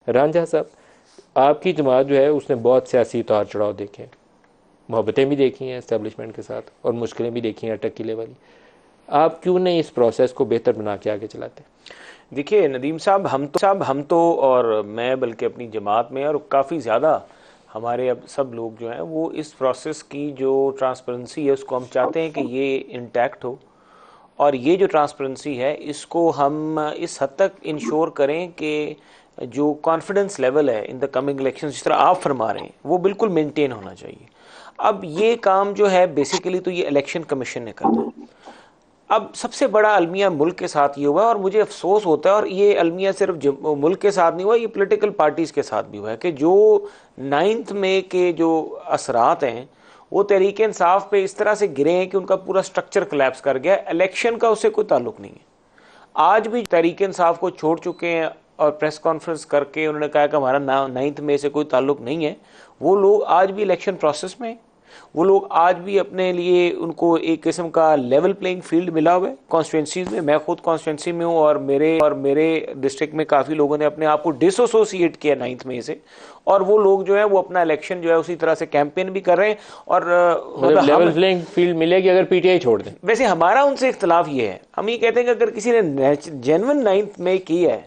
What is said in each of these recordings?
रांझा साहब, आपकी जमात जो है उसने बहुत सियासी उतार चढ़ाव देखे हैं, मोहब्बतें भी देखी हैं इस्टेब्लिशमेंट के साथ और मुश्किलें भी देखी हैं अटक किले वाली। आप क्यों नहीं इस प्रोसेस को बेहतर बना के आगे चलाते? देखिए नदीम साहब, हम तो और मैं बल्कि अपनी जमात में और काफ़ी ज़्यादा हमारे अब सब लोग जो हैं वो इस प्रोसेस की जो ट्रांसपेरेंसी है उसको हम चाहते हैं कि ये इंटैक्ट हो। और ये जो ट्रांसपेरेंसी है इसको हम इस हद तक इंश्योर करें कि जो कॉन्फिडेंस लेवल है इन द कमिंग इलेक्शन, जिस तरह आप फरमा रहे हैं, वो बिल्कुल मेंटेन होना चाहिए। अब ये काम जो है बेसिकली तो ये इलेक्शन कमीशन ने करना है। अब सबसे बड़ा अलमिया मुल्क के साथ ये हुआ है और मुझे अफसोस होता है, और ये अलमिया सिर्फ मुल्क के साथ नहीं हुआ, ये पॉलिटिकल पार्टीज़ के साथ भी हुआ है कि जो 9 मई के जो असरात हैं वो तहरीक इंसाफ पे इस तरह से गिरे हैं कि उनका पूरा स्ट्रक्चर कोलैप्स कर गया। इलेक्शन का उससे कोई ताल्लुक नहीं है। आज भी तहरीक इंसाफ को छोड़ चुके हैं और प्रेस कॉन्फ्रेंस करके उन्होंने कहा कि हमारा 9 मई से कोई ताल्लुक नहीं है। वो लोग आज भी इलेक्शन प्रोसेस में, वो लोग आज भी अपने लिए उनको एक किस्म का लेवल प्लेइंग फील्ड मिला हुआ है कॉन्स्टिट्यूंसीज में। मैं खुद कॉन्स्टिट्यूंसी में हूँ और मेरे डिस्ट्रिक्ट में काफ़ी लोगों ने अपने आप को डिसोसिएट किया 9 मई से, और वो लोग जो है वो अपना इलेक्शन जो है उसी तरह से कैंपेन भी कर रहे हैं। और मतलब लेवल प्लेइंग फील्ड मिलेगी अगर पीटीआई छोड़ दें। वैसे हमारा उनसे इख्तलाफ ये है, हम ये कहते हैं कि अगर किसी ने जेन्युइन 9 मई की है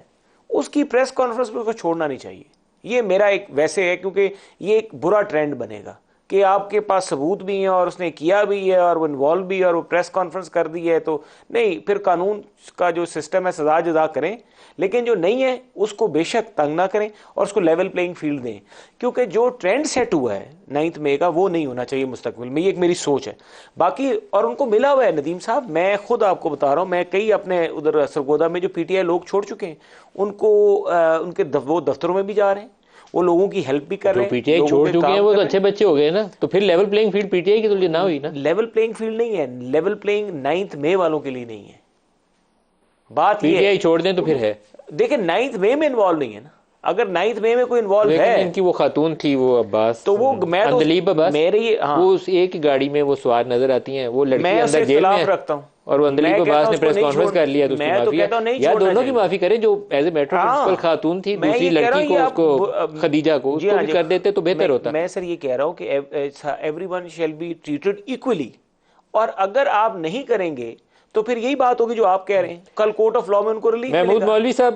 उसकी प्रेस कॉन्फ्रेंस पर उसको छोड़ना नहीं चाहिए। ये मेरा एक वैसे है, क्योंकि ये एक बुरा ट्रेंड बनेगा कि आपके पास सबूत भी हैं और उसने किया भी है और वो इन्वॉल्व भी है और वो प्रेस कॉन्फ्रेंस कर दी है, तो नहीं, फिर कानून का जो सिस्टम है सजा जदा करें, लेकिन जो नहीं है उसको बेशक तंग ना करें और उसको लेवल प्लेइंग फील्ड दें। क्योंकि जो ट्रेंड सेट हुआ है 9 मई का वो नहीं होना चाहिए मुस्तकबिल में, ये एक मेरी सोच है। बाकी और उनको मिला हुआ है नदीम साहब, मैं खुद आपको बता रहा हूँ, मैं कई अपने उधर सरगोदा में जो पीटीआई लोग छोड़ चुके हैं उनको उनके वो दफ्तरों में भी जा रहे हैं, वो लोगों की हेल्प भी कर रहे हैं। पीटीआई छोड़ चुके हैं वो तो अच्छे बच्चे हो गए ना, तो फिर लेवल प्लेइंग फील्ड पीटीआई की तो ना हुई ना। लेवल प्लेइंग फील्ड नहीं है, लेवल प्लेइंग 9 मई वालों के लिए नहीं है। बात पीटीआई छोड़ दें तो फिर है। देखिए 9 मई में इन्वॉल्व नहीं है ना, अगर 9 मई में कोई इन्वॉल्व है, इनकी वो खातून थी वो अब्बास, तो वो मैं तो अंदलीब अब्बास, मेरी वो उस एक ही गाड़ी में वो सवार नजर आती हैं, वो लड़की अंदर जेल में रखता हूँ और वो अंदलीब अब्बास ने प्रेस कॉन्फ्रेंस कर लिया तो उसकी माफी है। या दोनों की माफी करें, जो एज ए मेट्रो प्रिंसिपल खातून थी, दूसरी लड़की को उसको खदीजा को उसको भी कर देते तो बेहतर होता। मैं सर ये कह रहा हूँ कि everyone shall be treated equally, और अगर आप नहीं करेंगे तो फिर यही बात होगी जो आप कह रहे हैं, कल कोर्ट ऑफ लॉ में उनको रिलीफ मिलेगा। महमूद मौलवी साहब